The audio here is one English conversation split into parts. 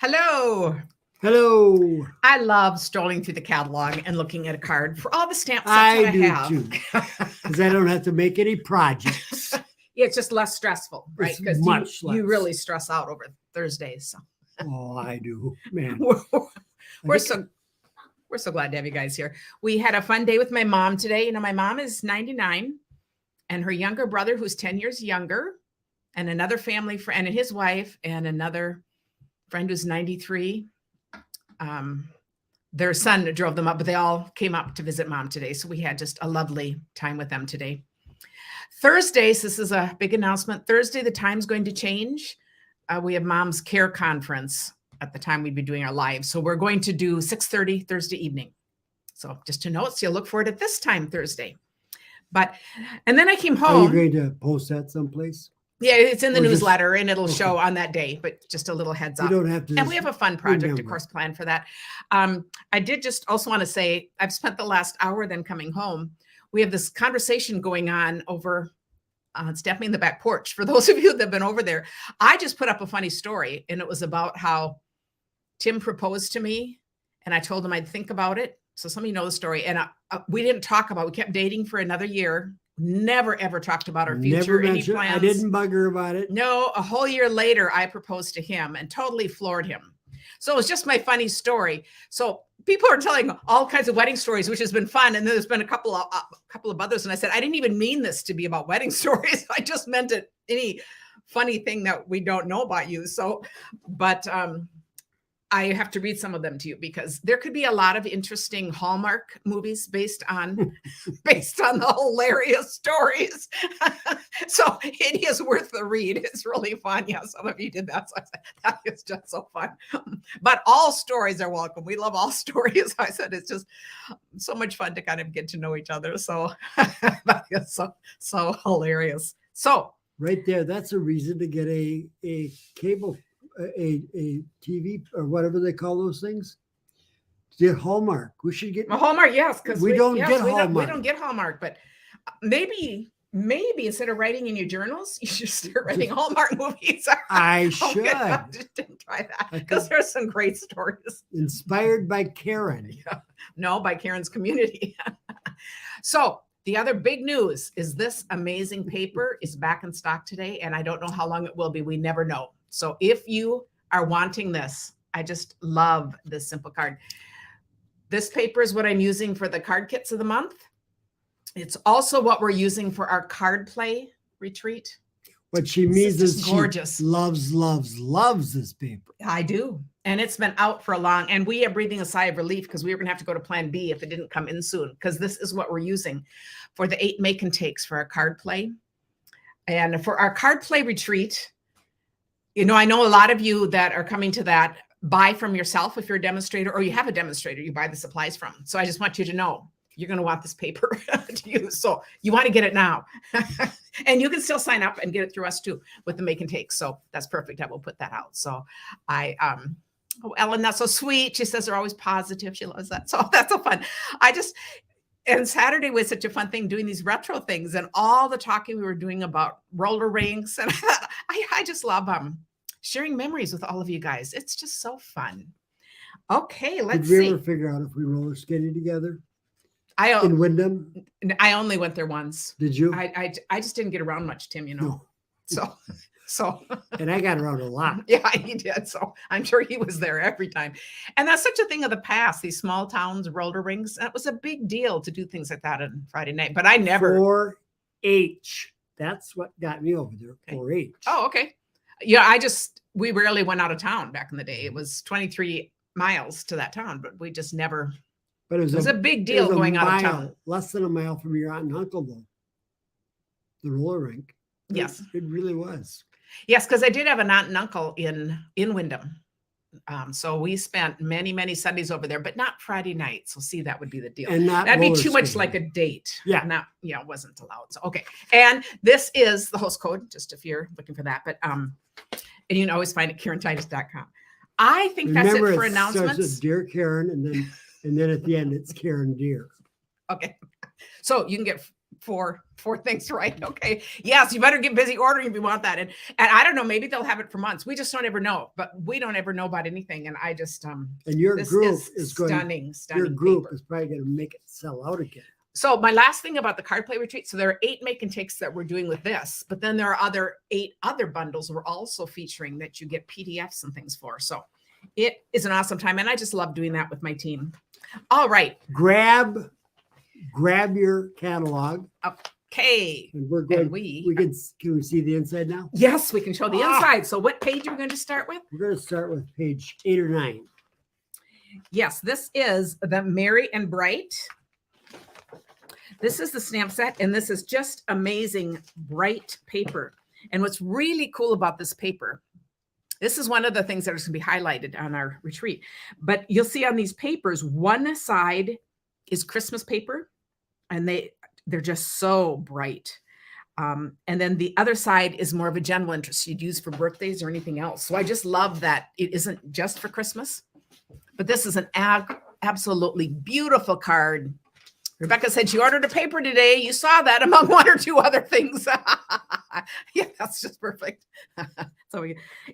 Hello. Hello. I love strolling through the catalog and looking at a card for all the stamp sets that I do have. too, because I don't have to make any projects. Yeah, it's just less stressful, right? It's Because much you less. really stress out over Thursdays. So Oh, I do, man. we're so glad to have you guys here. We had a fun day with my mom today. You know, my mom is 99, and her younger brother, who's 10 years younger, and another family friend, and his wife, and another friend who's 93. Their son drove them up, but they all came up to visit mom today. So we had just a lovely time with them today. Thursdays, this is a big announcement. Thursday, the time's going to change. We have Mom's Care Conference at the time we'd be doing our live. So we're going to do 6:30 Thursday evening. So just to note, so you'll look for it at this time Thursday. And then I came home. Are you going to post that someplace? Yeah, it's in the newsletter and it'll show on that day, but just a little heads up. You don't have to. And we have a fun project, of course, planned for that. I did just also want to say, I've spent the last hour then coming home. We have this conversation going on over Stephanie in the back porch. For those of you that have been over there, I just put up a funny story, and it was about how Tim proposed to me, and I told him I'd think about it. So some of you know the story. And we didn't talk about, we kept dating for another year. Never, ever talked about our future, any plans. I didn't bug her about it. No, a whole year later, I proposed to him and totally floored him. So it was just my funny story. So people are telling all kinds of wedding stories, which has been fun. And there's been a couple of others. And I said, I didn't even mean this to be about wedding stories. I just meant it any funny thing that we don't know about you. So, but I have to read some of them to you because there could be a lot of interesting Hallmark movies based on the hilarious stories. So it is worth the read. It's really fun. Yeah, some of you did that. So I said, that is just so fun. But all stories are welcome. We love all stories. I said, it's just so much fun to kind of get to know each other. So that is so hilarious. So right there, that's a reason to get a cable, a TV or whatever they call those things. Get Hallmark. We should get Hallmark, yes, because we don't get Hallmark. We don't get Hallmark, but maybe instead of writing in your journals, you should start writing Hallmark movies. I should. I just didn't try that because there's some great stories. Inspired by Karen. Yeah. No, by Karen's community. So the other big news is this amazing paper is back in stock today, and I don't know how long it will be. We never know. So if you are wanting this, I just love this simple card. This paper is what I'm using for the card kits of the month. It's also what we're using for our card play retreat. What she means is gorgeous. She loves this paper. I do. And it's been out for a long, and we are breathing a sigh of relief because we were going to have to go to plan B if it didn't come in soon, because this is what we're using for the 8 make and takes for our card play. And for our card play retreat, you know, I know a lot of you that are coming to that buy from yourself if you're a demonstrator, or you have a demonstrator you buy the supplies from. So I just want you to know you're going to want this paper to use. So you want to get it now. And you can still sign up and get it through us too with the make and take. So that's perfect. I will put that out. So oh, Ellen, that's so sweet. She says they're always positive. She loves that. So that's so fun. And Saturday was such a fun thing doing these retro things and all the talking we were doing about roller rinks. And I just love sharing memories with all of you guys. It's just so fun. Okay, let's see. Did we ever figure out if we roller skated together? In Wyndham? I only went there once. Did you? I just didn't get around much, Tim, you know. No. So. And I got around a lot. Yeah, he did. So I'm sure he was there every time. And that's such a thing of the past, these small towns, roller rinks. And it was a big deal to do things like that on Friday night. But I never. 4-H. That's what got me over there. Okay. 4-H. Oh, okay. Yeah, we rarely went out of town back in the day. It was 23 miles to that town, but we just never. But it was a big deal going out of town. Less than a mile from your aunt and uncle, though. The roller rink. Yes. It really was. Yes, because I did have an aunt and uncle in Wyndham. So we spent many, many Sundays over there, but not Friday night. So see, that would be the deal. And that'd be too much like a date. Yeah. It wasn't allowed. So, okay. And this is the host code, just if you're looking for that. But, and you can always find it at KarenTitus.com. I think that's it for announcements. Starts with Dear Karen, and then at the end, it's Karen Dear. Okay. So you can get four things, right? Okay. Yes, you better get busy ordering if you want that. And I don't know, maybe they'll have it for months. We just don't ever know. But we don't ever know about anything. And I just And your this group is going. stunning. Your group paper. is probably going to make it sell out again. So my last thing about the card play retreat, so there are 8 make and takes that we're doing with this, but then there are 8 other bundles we're also featuring that you get PDFs and things for. So it is an awesome time. And I just love doing that with my team. All right. Grab your catalog. Okay. And we're going, can we see the inside now? Yes, we can show the inside. So what page are we going to start with? We're going to start with page 8 or 9. Yes, this is the Merry and Bright. This is the stamp set, and this is just amazing bright paper. And what's really cool about this paper, this is one of the things that is going to be highlighted on our retreat. But you'll see on these papers, one side is Christmas paper, and they're just so bright. And then the other side is more of a general interest you'd use for birthdays or anything else. So I just love that it isn't just for Christmas, but this is an absolutely beautiful card. Rebecca said she ordered a paper today. You saw that among 1 or 2 other things. Yeah, that's just perfect. So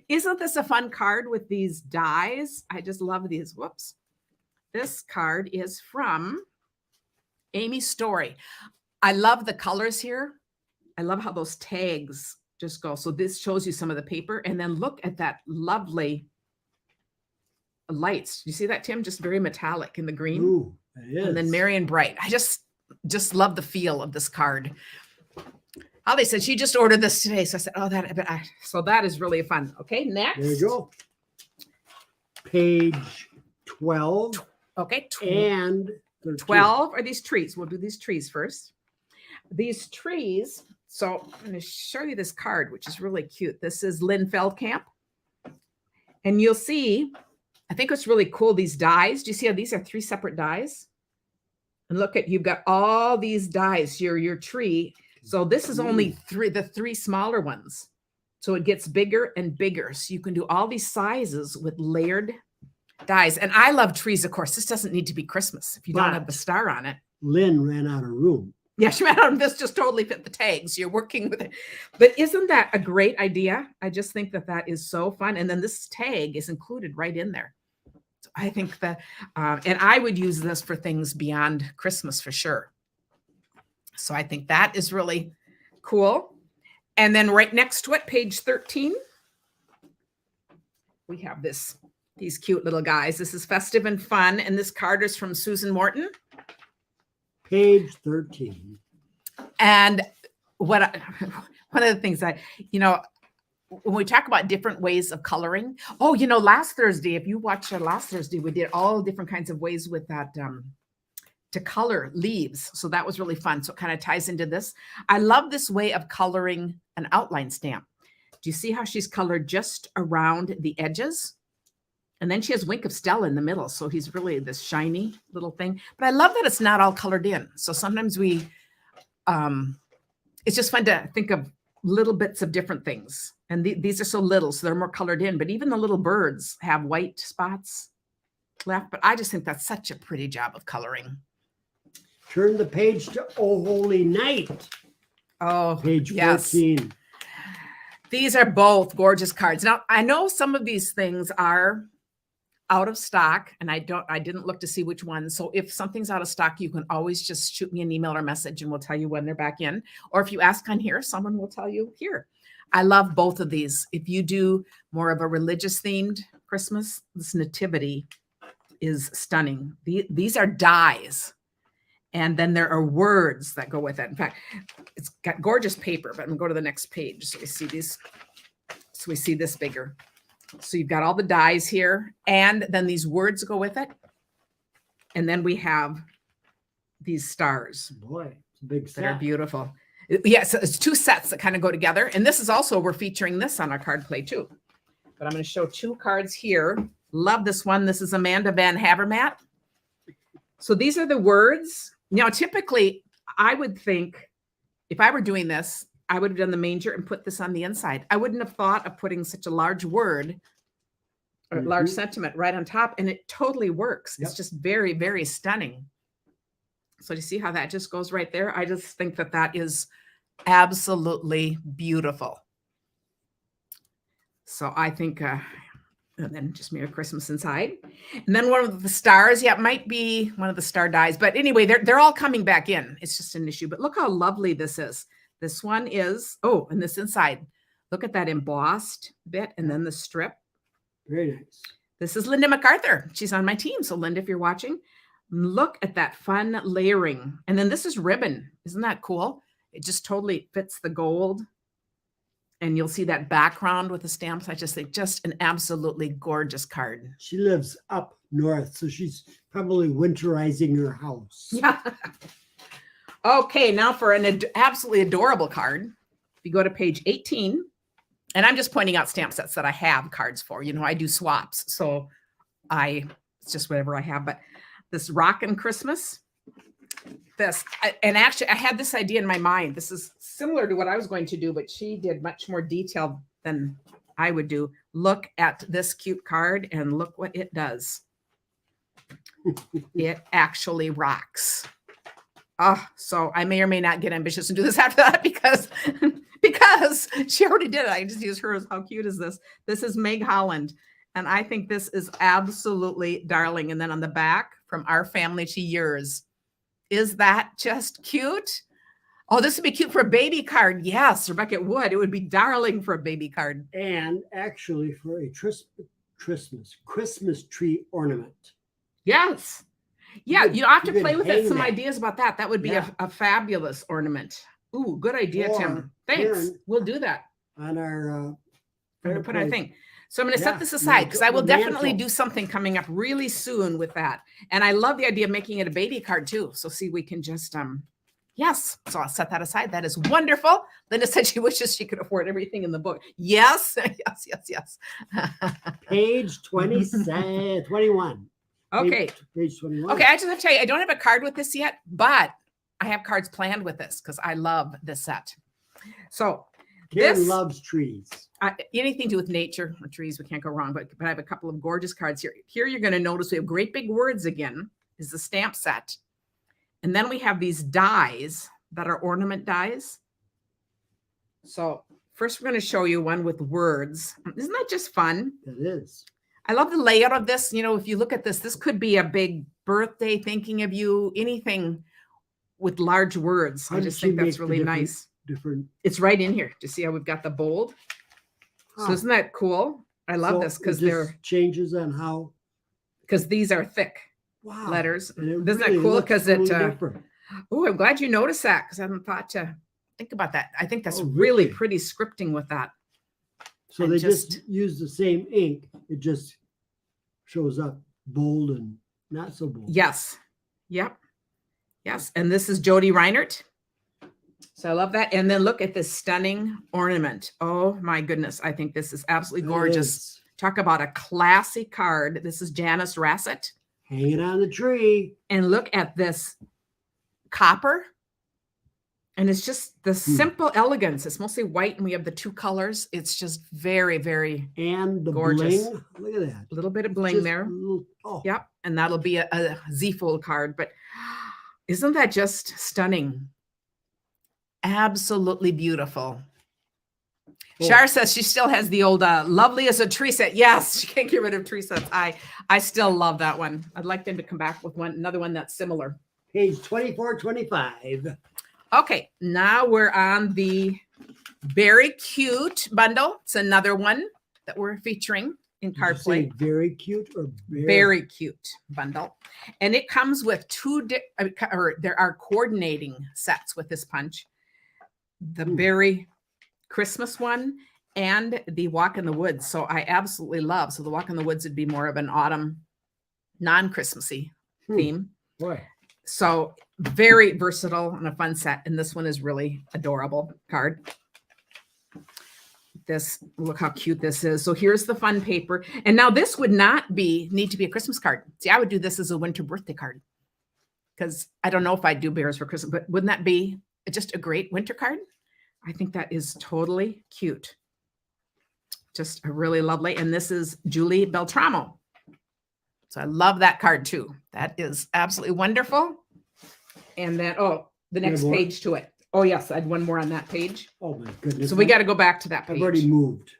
isn't this a fun card with these dies? I just love these. Whoops. This card is from Amy's Story. I love the colors here. I love how those tags just go. So this shows you some of the paper. And then look at that lovely lights. You see that, Tim? Just very metallic in the green. Ooh, it is. And then Merry and Bright. I just love the feel of this card. Holly said she just ordered this today. So I said, so that is really fun. Okay, next. There you go. Page 12. Okay. And 13. 12 are these trees. We'll do these trees first. These trees. So I'm going to show you this card, which is really cute. This is Lynn Feldkamp. And you'll see, I think what's really cool, these dies. Do you see how these are 3 separate dies? And look you've got all these dies, your tree. So this is only the 3 smaller ones. So it gets bigger and bigger. So you can do all these sizes with layered dies. And I love trees, of course. This doesn't need to be Christmas if you don't have the star on it. Lynn ran out of room. Yeah, she ran out of this, just totally fit the tags. You're working with it. But isn't that a great idea? I just think that is so fun. And then this tag is included right in there. So I think that, and I would use this for things beyond Christmas for sure. So I think that is really cool. And then right next to it, page 13, we have these cute little guys. This is Festive and Fun. And this card is from Susan Morton. Page 13. And one of the things that, when we talk about different ways of coloring, last Thursday, if you watched last Thursday, we did all different kinds of ways with that to color leaves. So that was really fun. So it kind of ties into this. I love this way of coloring an outline stamp. Do you see how she's colored just around the edges? And then she has Wink of Stella in the middle. So he's really this shiny little thing. But I love that it's not all colored in. So sometimes it's just fun to think of little bits of different things. And these are so little, so they're more colored in. But even the little birds have white spots left. But I just think that's such a pretty job of coloring. Turn the page to Oh Holy Night. Oh, page 14. Yes. These are both gorgeous cards. Now, I know some of these things are out of stock, and I didn't look to see which ones. So if something's out of stock, you can always just shoot me an email or message and we'll tell you when they're back in. Or if you ask on here, someone will tell you here. I love both of these. If you do more of a religious themed Christmas, this nativity is stunning. These are dies. And then there are words that go with it. In fact, it's got gorgeous paper, but I'm gonna go to the next page. So we see these, so we see this bigger. So you've got all the dies here, and then these words go with it. And then we have these stars. Boy, it's a big set. That are beautiful. Yeah, so it's 2 sets that kind of go together. And this is also, we're featuring this on our card play too. But I'm going to show 2 cards here. Love this one. This is Amanda Van Havermat. So these are the words. Now, typically, I would think if I were doing this, I would have done the manger and put this on the inside. I wouldn't have thought of putting such a large word or large sentiment right on top, and it totally works. Yep. It's just very, very stunning. So do you see how that just goes right there? I just think that that is absolutely beautiful. So I think, and then just Merry Christmas inside. And then one of the stars, yeah, it might be one of the star dies. But anyway, they're all coming back in. It's just an issue. But look how lovely this is. This one is, oh, and this inside. Look at that embossed bit and then the strip. Very nice. This is Linda MacArthur. She's on my team. So Linda, if you're watching, look at that fun layering. And then this is ribbon. Isn't that cool? It just totally fits the gold. And you'll see that background with the stamps. I just think just an absolutely gorgeous card. She lives up north, so she's probably winterizing her house. Yeah. Okay, now for an absolutely adorable card. If you go to page 18, and I'm just pointing out stamp sets that I have cards for. You know, I do swaps, so it's just whatever I have. But this Rockin' Christmas, and actually I had this idea in my mind. This is similar to what I was going to do, but she did much more detail than I would do. Look at this cute card and look what it does. It actually rocks. Oh, so I may or may not get ambitious and do this after that because she already did it. I just use hers. How cute is this? This is Meg Holland. And I think this is absolutely darling. And then on the back, from our family to yours. Is that just cute? Oh, this would be cute for a baby card. Yes, Rebecca, it would. It would be darling for a baby card. And actually for a Christmas tree ornament. Yes. Yeah, you have to play with it. Some that. ideas about that. That would be a fabulous ornament. Ooh, good idea, Tim. Thanks. We'll do that. On our I'm going to put our thing. So I'm going to set this aside because I will definitely do something coming up really soon with that. And I love the idea of making it a baby card too. So see, we can just, yes. So I'll set that aside. That is wonderful. Linda said she wishes she could afford everything in the book. Yes, yes. Page 21. Okay. Page 21. Okay, I just have to tell you, I don't have a card with this yet, but I have cards planned with this because I love this set. So Karen loves trees. Anything to do with nature or trees, we can't go wrong. But I have a couple of gorgeous cards here. Here you're going to notice we have great big words again. Is the stamp set. And then we have these dies that are ornament dies. So first we're going to show you one with words. Isn't that just fun? It is. I love the layout of this. You know, if you look at this, this could be a big birthday thinking of you, anything with large words. I just think that's really nice. It's right in here. Do you see how we've got the bold? So isn't that cool? I love this because they're changes on how, because these are thick letters. Isn't that cool? Because oh, I'm glad you noticed that because I haven't thought to think about that. I think that's really pretty scripting with that. So they just use the same ink. It just shows up bold and not so bold. Yes. Yep. Yes. And this is Jody Reinert. So I love that. And then look at this stunning ornament. Oh my goodness. I think this is absolutely gorgeous. Talk about a classy card. This is Janice Rassett. Hanging on the tree. And look at this copper. And it's just the simple elegance. It's mostly white and we have the two colors. It's just very, very gorgeous. Bling. Look at that. A little bit of bling there. Yep. And that'll be a Z-fold card. But isn't that just stunning? Absolutely beautiful. Shar says she still has the old lovely as a tree set. Yes, she can't get rid of tree sets. I still love that one. I'd like them to come back with another one that's similar. Page 24, 25. Okay, now we're on the very cute bundle. It's another one that we're featuring in card play. Very cute or very cute bundle. And it comes with there are coordinating sets with this punch. The berry Christmas one and the Walk in the Woods. So I absolutely love. So the Walk in the Woods would be more of an autumn, non-Christmassy theme. Boy. So very versatile and a fun set. And this one is really adorable card. Look how cute this is. So here's the fun paper. And now this would not need to be a Christmas card. See, I would do this as a winter birthday card because I don't know if I'd do bears for Christmas, but wouldn't that be just a great winter card? I think that is totally cute. Just a really lovely. And this is Julie Beltramo. So I love that card too. That is absolutely wonderful. And then, the You have next more? page to it. Oh, yes, I had one more on that page. Oh my goodness. So we got to go back to that I've already page. moved.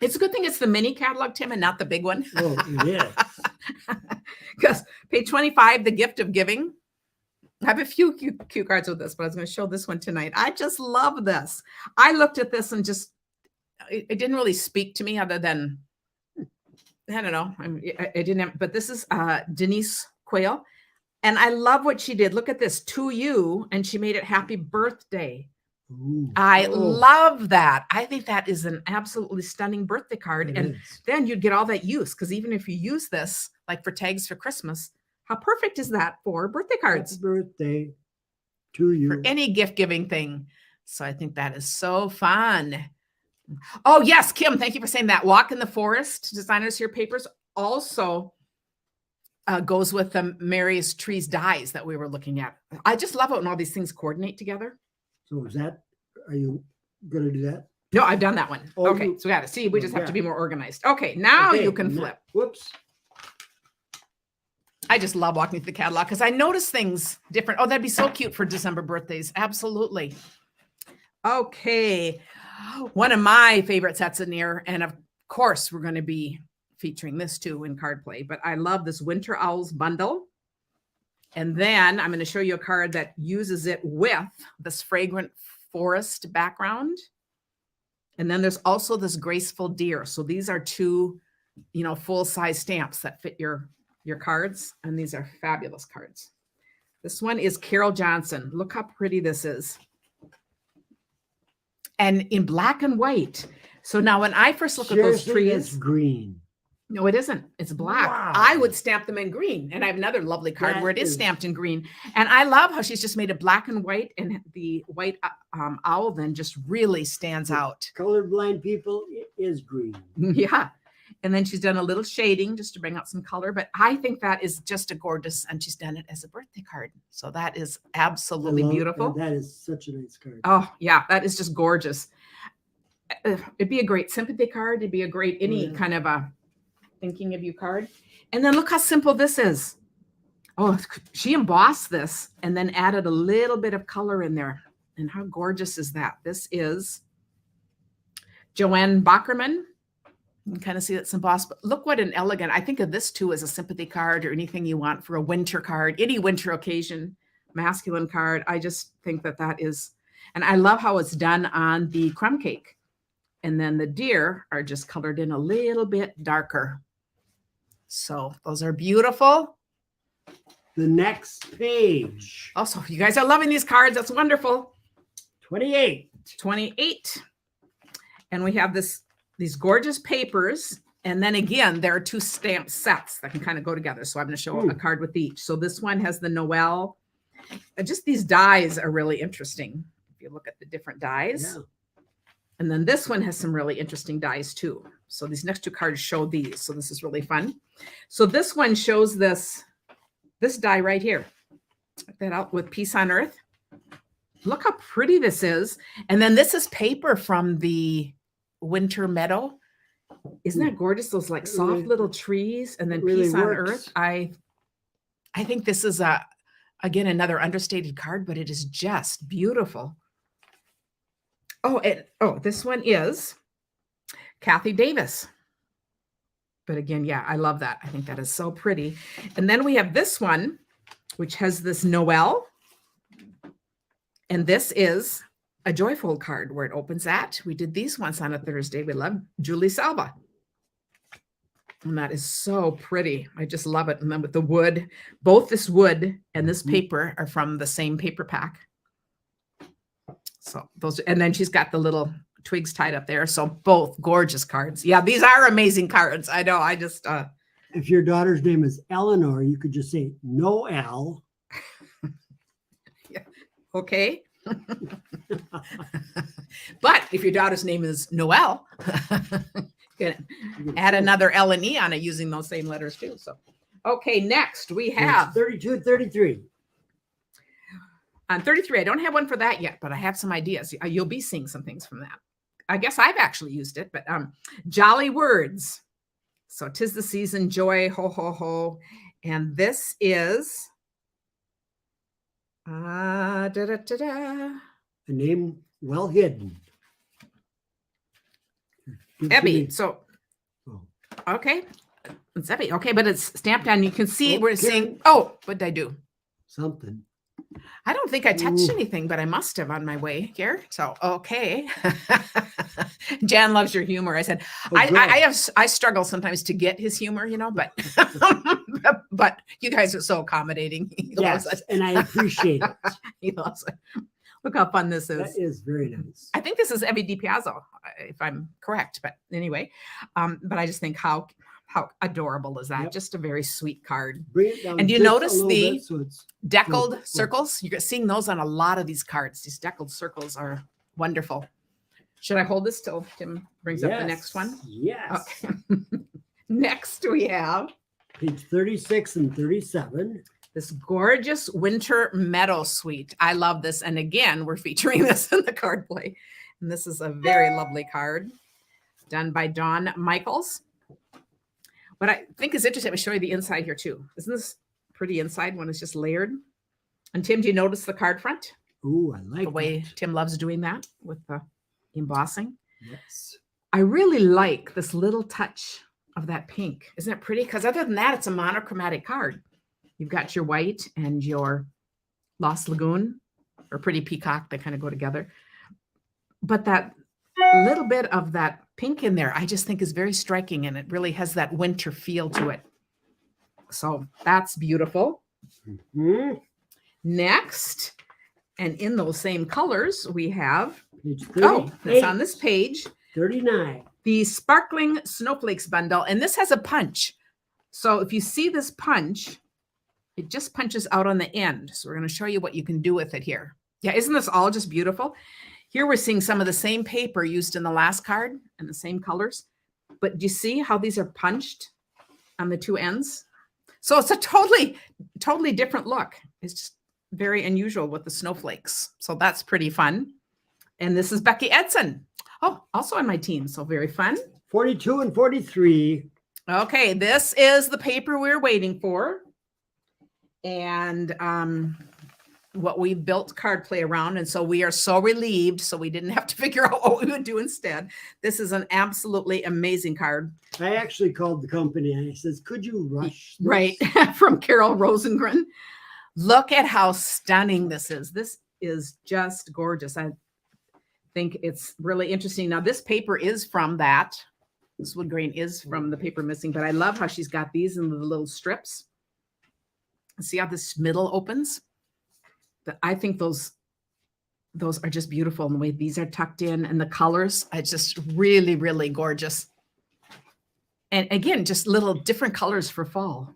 It's a good thing it's the mini catalog, Tim, and not the big one. Oh, it is. Because page 25, the gift of giving. I have a few cute cards with this, but I was going to show this one tonight. I just love this. I looked at this and just, it didn't really speak to me other than, I don't know. I didn't have, but this is Denise Quayle. And I love what she did. Look at this, to you. And she made it happy birthday. Ooh. I Oh, love that. I think that is an absolutely stunning birthday card. it And is. then you'd get all that use. Because even if you use this, like for tags for Christmas, how perfect is that for birthday cards? Happy birthday to you. For any gift giving thing. So I think that is so fun. Oh, yes, Kim, thank you for saying that. Walk in the Forest, Designers Here Papers, also goes with the Mary's Trees dies that we were looking at. I just love it when all these things coordinate together. So are you going to do that? No, I've done that one. Oh, Okay, so we got to see. We just have to be yeah. more organized. Okay, now Okay, you can now- flip. Whoops. I just love walking through the catalog because I notice things different. Oh, that'd be so cute for December birthdays. Absolutely. Okay. One of my favorite sets in here, and of course, we're going to be featuring this too in card play, but I love this Winter Owls bundle. And then I'm going to show you a card that uses it with this fragrant forest background. And then there's also this graceful deer. So these are two, full-size stamps that fit your cards. And these are fabulous cards. This one is Carol Johnson. Look how pretty this is. And in black and white. So now when I first look at those Seriously, it's trees, green. no, it isn't. It's black. Wow. I would stamp them in green. And I have another lovely card That where it is is- stamped in green. And I love how she's just made it black and white. And the white owl then just really stands out. Colorblind people, it is green. Yeah. And then she's done a little shading just to bring out some color. But I think that is just a gorgeous, and she's done it as a birthday card. So that is absolutely beautiful. That is such a nice card. Oh, yeah, that is just gorgeous. It'd be a great sympathy card. It'd be a great any kind of a thinking of you card. And then look how simple this is. Oh, she embossed this and then added a little bit of color in there. And how gorgeous is that? This is Joanne Bockerman. You can kind of see that's embossed, but look what an elegant, I think of this too as a sympathy card or anything you want for a winter card, any winter occasion, masculine card. I just think that is, and I love how it's done on the crumb cake. And then the deer are just colored in a little bit darker. So those are beautiful. The next page. Also, you guys are loving these cards. That's wonderful. 28. 28. And we have these gorgeous papers. And then again, there are two stamp sets that can kind of go together. So I'm going to show a card with each. So this one has the Noel. And just these dies are really interesting. If you look at the different dies. Yeah. And then this one has some really interesting dies too. So these next two cards show these. So this is really fun. So this one shows this die right here. Check that out with Peace on Earth. Look how pretty this is. And then this is paper from the Winter Meadow. Isn't that gorgeous? Those like soft really, little trees and then really Peace on works. Earth. I think this is again, another understated card, but it is just beautiful. Oh, this one is Kathy Davis. But again, yeah, I love that. I think that is so pretty. And then we have this one, which has this Noel. And this is a Joyful card where it opens that. We did these once on a Thursday. We love Julie Salva. And that is so pretty. I just love it. And then with the wood, both this wood and this paper are from the same paper pack. So those, and then she's got the little twigs tied up there. So both gorgeous cards. Yeah, these are amazing cards. I know. I just If your daughter's name is Eleanor, you could just say Noel. yeah, okay. But if your daughter's name is Noel, you can add another L and E on it using those same letters too. So okay, next we have 32 and 33. on 33. I don't have one for that yet, but I have some ideas. You'll be seeing some things from that. I guess I've actually used it, but Jolly Words. So 'tis the season, joy, ho, ho, ho. And this is Da-da-da-da. A name well hidden. Give to Ebby. me. So, Oh. okay. It's Ebby. Okay, but it's stamped on. You can see Oh, we're Karen. seeing. Oh, what did I do? Something. I don't think I touched Ooh. anything, but I must have on my way here. So, okay. Jan loves your humor. I said, Oh, I struggle sometimes to get his humor, but but you guys are so accommodating. He loves Yes, it. and I appreciate it. He loves it. Look how fun this That is. is very nice. I think this is Evie DiPiazzo, if I'm correct. But anyway, but I just think how adorable is that? Yep. Just a very sweet card. Bring it down. And do you just notice a little the bit so it's deckled oh. circles? You're seeing those on a lot of these cards. These deckled circles are wonderful. Should I hold this till Tim brings up the next one? Yes. Okay. Next we have Page 36 and 37. this gorgeous winter meadow suite. I love this. And again, we're featuring this in the card play. And this is a very lovely card done by Dawn Michaels. What I think is interesting, I'm going to show you the inside here too. Isn't this pretty inside when it's just layered? And Tim, do you notice the card front? Ooh, I like The way that. Tim loves doing that with the embossing. Yes. I really like this little touch of that pink. Isn't it pretty? Because other than that, it's a monochromatic card. You've got your white and your Lost Lagoon or Pretty Peacock. They kind of go together. But that little bit of that pink in there, I just think is very striking. And it really has that winter feel to it. So that's beautiful. Hmm. Next, and in those same colors, we have, Page that's on this page, 39. the Sparkling Snowflakes bundle. And this has a punch. So if you see this punch, it just punches out on the end. So we're going to show you what you can do with it here. Yeah, isn't this all just beautiful? Here we're seeing some of the same paper used in the last card and the same colors. But do you see how these are punched on the two ends? So it's a totally different look. It's just very unusual with the snowflakes. So that's pretty fun. And this is Becky Edson. Oh, also on my team. So very fun. 42 and 43. Okay, this is the paper we're waiting for. And what we built card play around. And so we are so relieved. So we didn't have to figure out what we would do instead. This is an absolutely amazing card. I actually called the company and I says, could you rush this? Right. From Carol Rosengren. Look at how stunning this is. This is just gorgeous. I think it's really interesting. Now, this paper is from that. This wood grain is from the paper missing, but I love how she's got these in the little strips. See how this middle opens? I think those are just beautiful in the way these are tucked in, and the colors are just really, really gorgeous. And again, just little different colors for fall.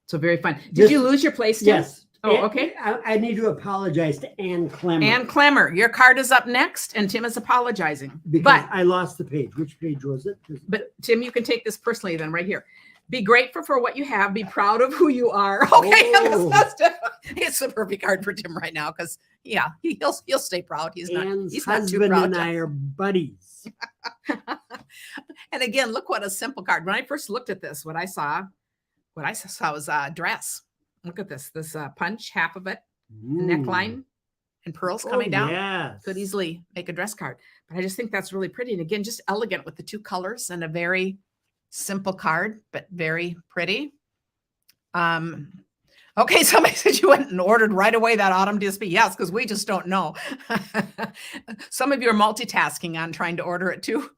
So very fun. Did you lose your place, Tim? Yes. Oh, okay. I need to apologize to Ann Clemmer. Ann Clemmer, your card is up next, and Tim is apologizing. Because I lost the page. Which page was it? But Tim, you can take this personally then right here. Be grateful for what you have. Be proud of who you are. Okay, Oh. it's the perfect card for Tim right now because yeah, he'll stay proud. He's not Ann's too husband proud. and I are buddies. And again, look what a simple card. When I first looked at this, what I saw was a dress. Look at this punch, half of it, the neckline, and pearls coming down. Yes. Could easily make a dress card. But I just think that's really pretty. And again, just elegant with the two colors and a very simple card, but very pretty. Okay, somebody said you went and ordered right away that autumn DSP. Yes, because we just don't know. Some of you are multitasking on trying to order it too.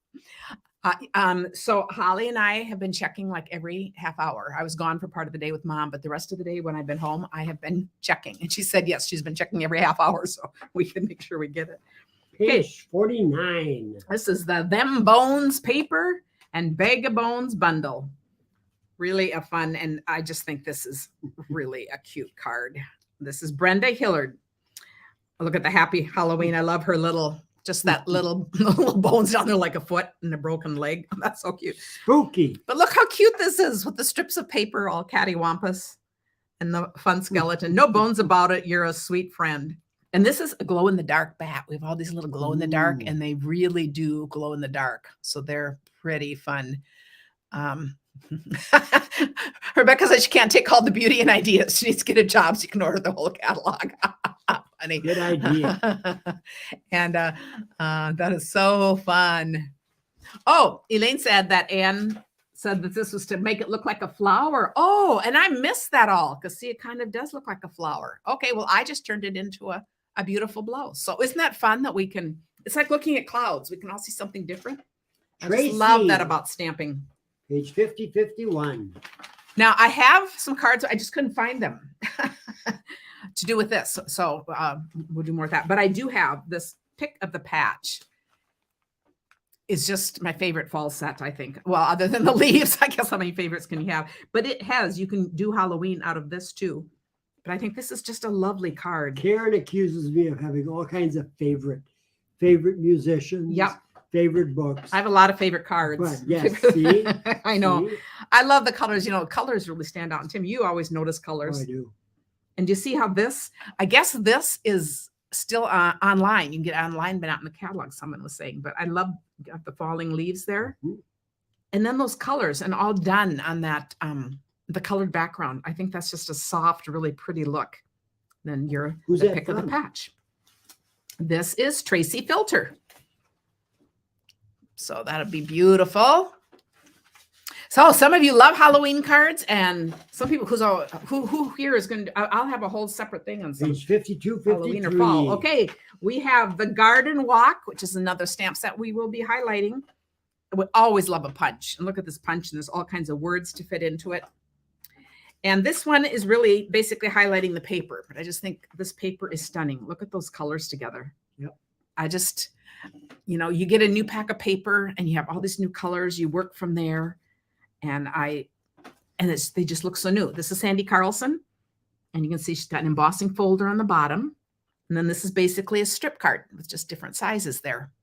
So Holly and I have been checking like every half hour. I was gone for part of the day with Mom, but the rest of the day when I've been home, I have been checking. And she said, yes, she's been checking every half hour. So we can make sure we get it. Page 49. This is the Them Bones paper and Bag of Bones bundle. Really a fun, and I just think this is really a cute card. This is Brenda Hillard. Look at the happy Halloween. I love her little, just that little bones down there like a foot and a broken leg. That's so cute. Spooky. But look how cute this is with the strips of paper all cattywampus and the fun skeleton. No bones about it. You're a sweet friend. And this is a glow-in-the-dark bat. We have all these little glow-in-the-dark, and they really do glow in the dark. So they're pretty fun. Rebecca says she can't take all the beauty and ideas. She needs to get a job so you can order the whole catalog. funny. Good idea. And that is so fun. Oh, Elaine said that Anne said that this was to make it look like a flower. Oh, and I missed that all because see, it kind of does look like a flower. Okay, well, I just turned it into a beautiful blouse. So isn't that fun that we can, it's like looking at clouds. We can all see something different. I just love that about stamping. Page 5051. Now I have some cards. I just couldn't find them to do with this. So we'll do more of that. But I do have this pick of the patch. Is just my favorite fall set, I think. Well, other than the leaves, I guess how many favorites can you have? But it has, you can do Halloween out of this too. But I think this is just a lovely card. Karen accuses me of having all kinds of favorite musicians. Yep. Favorite books. I have a lot of favorite cards. But yes, see? I know. See? I love the colors. You know, colors really stand out. And Tim, you always notice colors. Oh, I do. And you see how this, I guess this is still online. You can get it online, but not in the catalog, someone was saying. But I love got the falling leaves there. Mm-hmm. And then those colors and all done on that, the colored background. I think that's just a soft, really pretty look. Then you're Who's the that pick of the from? patch. This is Tracy Filter. So that'll be beautiful. So some of you love Halloween cards, and some people who here is going to, I'll have a whole separate thing on some Page 52, Halloween 53. or fall. Okay, we have the Garden Walk, which is another stamp set we will be highlighting. I would always love a punch. And look at this punch, and there's all kinds of words to fit into it. And this one is really basically highlighting the paper, but I just think this paper is stunning. Look at those colors together. Yep. I just, you know, you get a new pack of paper and you have all these new colors. You work from there. And they just look so new. This is Sandy Carlson. And you can see she's got an embossing folder on the bottom. And then this is basically a strip card with just different sizes there.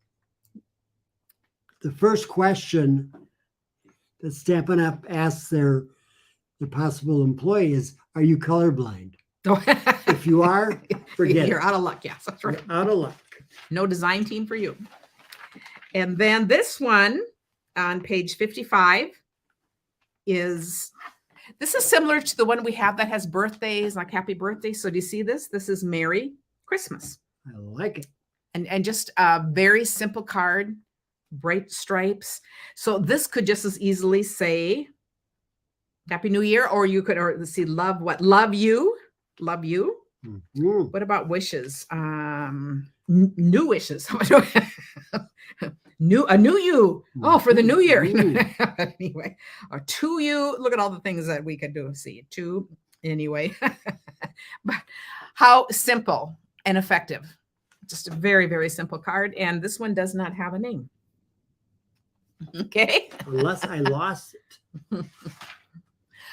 The first question that Stampin' Up! Asks their possible employee is, are you colorblind? If you are, forget You're it. out of luck. Yes, that's right. You're out of luck. No design team for you. And then this one on page 55 is similar to the one we have that has birthdays, like happy birthday. So do you see this? This is Merry Christmas. I like it. And just a very simple card, bright stripes. So this could just as easily say Happy New Year, or you could, or let's see, love what? Love you. Love you. Mm-hmm. What about wishes? New wishes. A new you. Oh, for the new year. Anyway, or to you. Look at all the things that we could do. See, to anyway. But how simple and effective. Just a very, very simple card. And this one does not have a name. Okay. Unless I lost it.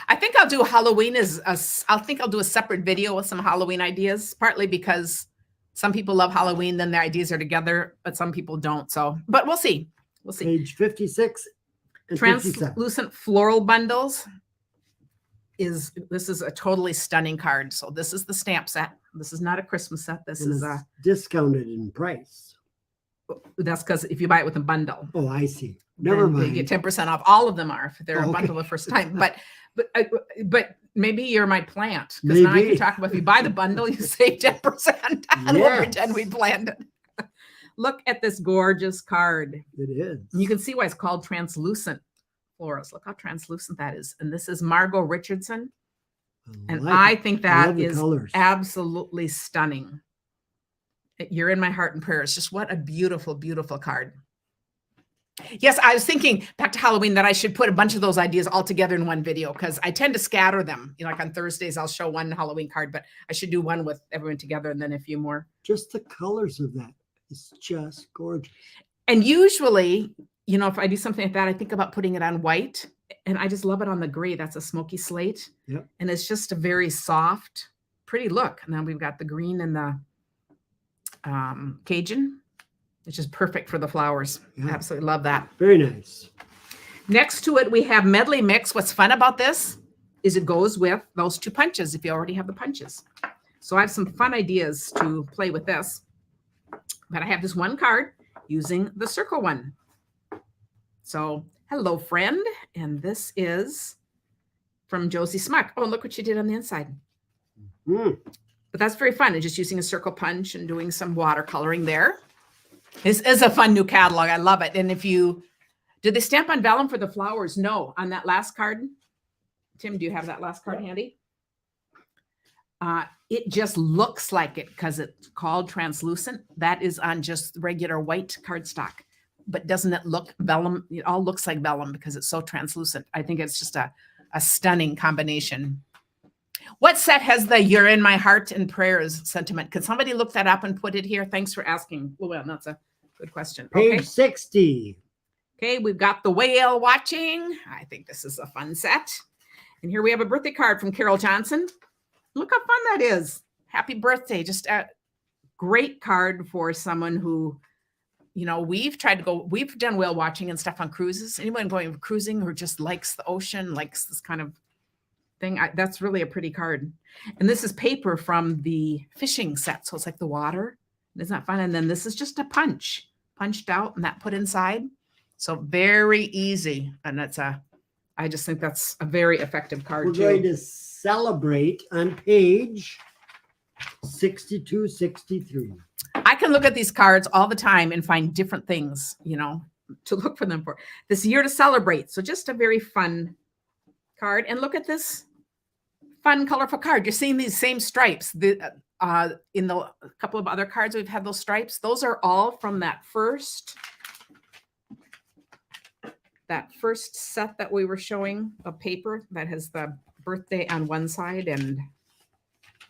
I think I'll do Halloween I think I'll do a separate video with some Halloween ideas, partly because some people love Halloween, then their ideas are together, but some people don't. So, but we'll see. We'll see. Page 56 and 57. Translucent floral bundles this is a totally stunning card. So this is the stamp set. This is not a Christmas set. This is discounted in price. That's because if you buy it with a bundle. Oh, I see. Never mind. You get 10% off. All of them are if they're a bundle the first time. But maybe you're my plant, because now I can talk about if you buy the bundle, you save 10%. And we'll pretend we planned it. Look at this gorgeous card. It is. You can see why it's called translucent florals. Look how translucent that is. And this is Margot Richardson. I think that is absolutely stunning. You're in my heart and prayers. Just what a beautiful, beautiful card. Yes, I was thinking back to Halloween that I should put a bunch of those ideas all together in one video, because I tend to scatter them. You know, like on Thursdays, I'll show one Halloween card, but I should do one with everyone together and then a few more. Just the colors of that. It's just gorgeous. And usually, you know, if I do something like that, I think about putting it on white, and I just love it on the gray. That's a smoky slate. Yep. And it's just a very soft, pretty look. And then we've got the green and the Cajun, which is perfect for the flowers. Yeah. Absolutely love that. Very nice. Next to it, we have Medley Mix. What's fun about this is it goes with those two punches if you already have the punches. So I have some fun ideas to play with this. But I have this one card using the circle one. So, hello, friend. And this is from Josie Smuck. Oh, look what she did on the inside. But that's very fun. And just using a circle punch and doing some watercoloring there. This is a fun new catalog. I love it. And if you, did they stamp on vellum for the flowers? No, on that last card. Tim, do you have that last card handy? It just looks like it because it's called translucent. That is on just regular white cardstock. But doesn't it look vellum? It all looks like vellum because it's so translucent. I think it's just a stunning combination. What set has the "You're in my heart and prayers" sentiment? Could somebody look that up and put it here? Thanks for asking. Well, that's a good question. Page 60. Okay, we've got the whale watching. I think this is a fun set. And here we have a birthday card from Carol Johnson. Look how fun that is. Happy birthday. Just a great card for someone who, you know, we've done whale watching and stuff on cruises. Anyone going cruising who just likes the ocean, likes this kind of thing, that's really a pretty card. And this is paper from the fishing set. So it's like the water. Isn't that fun? And then this is just a punched out and that put inside. So very easy. And I just think that's a very effective card. We're going to celebrate on page 62, 63. I can look at these cards all the time and find different things, you know, to look for them for this year to celebrate. So just a very fun card. And look at this fun, colorful card. You're seeing these same stripes. In the couple of other cards, we've had those stripes. Those are all from that first set that we were showing of paper that has the birthday on one side. And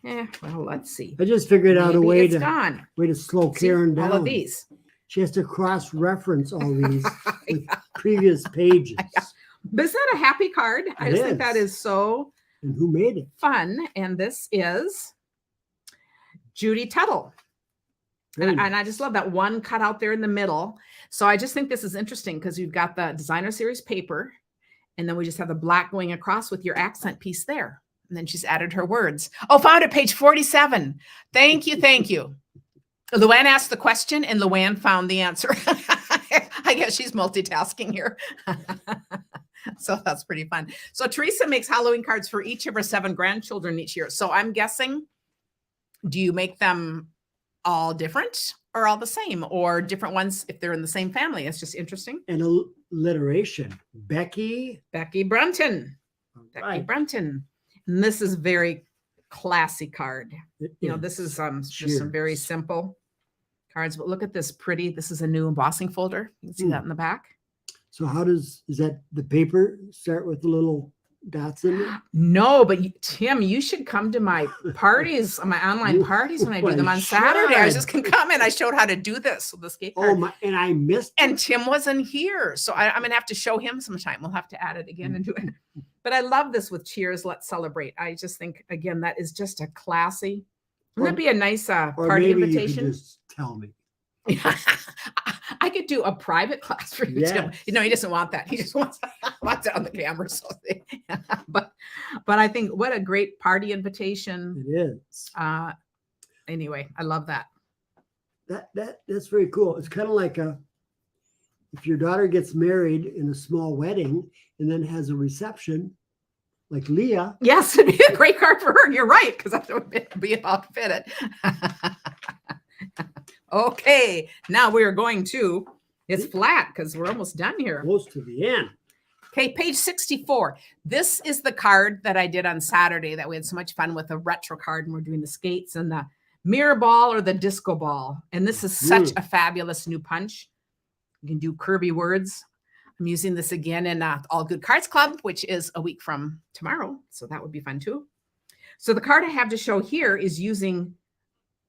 well, let's see. I just figured out a way to slow Karen down. All of these. She has to cross-reference all these with previous pages. But isn't that a happy card? I just think that is so and who made it? Fun. And this is Judy Tuttle. And I just love that one cut out there in the middle. So I just think this is interesting because you've got the designer series paper, and then we just have the black going across with your accent piece there. And then she's added her words. Oh, found it, page 47. Thank you, thank you. Luann asked the question, and Luann found the answer. I guess she's multitasking here. So that's pretty fun. So Teresa makes Halloween cards for each of her 7 grandchildren each year. So I'm guessing, do you make them all different or all the same, or different ones if they're in the same family? It's just interesting. And alliteration. Becky Brunton. Right. Becky Brunton. And this is very classy card. You know, this is just some very simple cards, but look at this pretty. This is a new embossing folder. You can see that in the back. So is that the paper start with the little dots in it? No, but Tim, you should come to my parties, my online parties when I do them on Saturday. I was just going to come in. I showed how to do this with the skate card. Oh my, and I missed it. And Tim wasn't here. So I'm going to have to show him sometime. We'll have to add it again and do it. But I love this with Cheers, Let's Celebrate. I just think, again, that is just a classy. Wouldn't it be a nice party invitation? You could just tell me. I could do a private class for you, yes. Tim. You know, he doesn't want that. He just wants it on the camera. So, but I think what a great party invitation. It is. Anyway, I love that. That's very cool. It's kind of like if your daughter gets married in a small wedding and then has a reception, like Leah. Yes, it'd be a great card for her. You're right, because that would be about to fit it. Okay, now we are going to, it's flat because we're almost done here. Close to the end. Okay, page 64. This is the card that I did on Saturday that we had so much fun with, a retro card, and we're doing the skates and the mirror ball or the disco ball. And this is such a fabulous new punch. You can do curvy words. I'm using this again in All Good Cards Club, which is a week from tomorrow. So that would be fun too. So the card I have to show here is using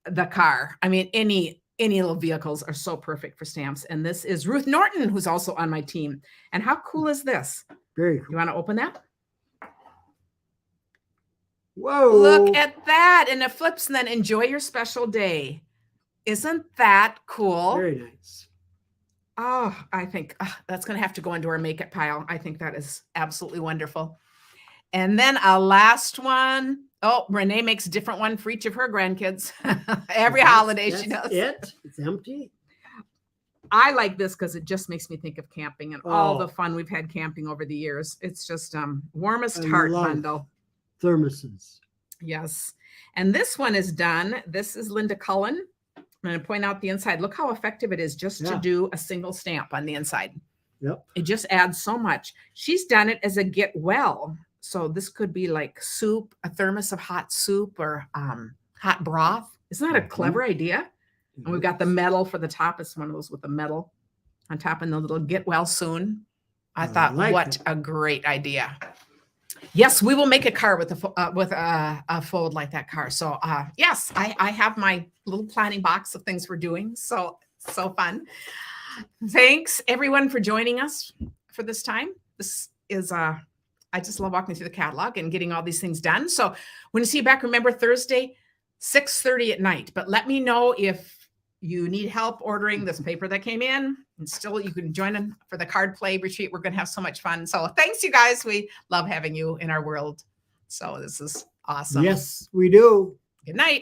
the car. I mean, any little vehicles are so perfect for stamps. And this is Ruth Norton, who's also on my team. And how cool is this? Very cool. You want to open that? Whoa. Look at that. And it flips, and then enjoy your special day. Isn't that cool? Very nice. Oh, I think that's going to have to go into our make it pile. I think that is absolutely wonderful. And then a last one. Oh, Renee makes a different one for each of her grandkids. Every holiday she does. It's empty. I like this because it just makes me think of camping and all the fun we've had camping over the years. It's just warmest heart bundle. Thermoses. Yes. And this one is done. This is Linda Cullen. I'm going to point out the inside. Look how effective it is just to Yeah. do a single stamp on the inside. Yep. It just adds so much. She's done it as a get well. So this could be like soup, a thermos of hot soup or hot broth. Isn't that a clever idea? And we've got the metal for the top. It's one of those with the metal on top and the little get well soon. I thought, like what it. a great idea. Yes, we will make a car with a fold like that car. So yes, I have my little planning box of things we're doing. So fun. Thanks everyone for joining us for this time. This is I just love walking through the catalog and getting all these things done. So when you see you back, remember Thursday, 6:30 at night. But let me know if you need help ordering this paper that came in. And still, you can join in for the card play retreat. We're going to have so much fun. So thanks, you guys. We love having you in our world. So this is awesome. Yes, we do. Good night.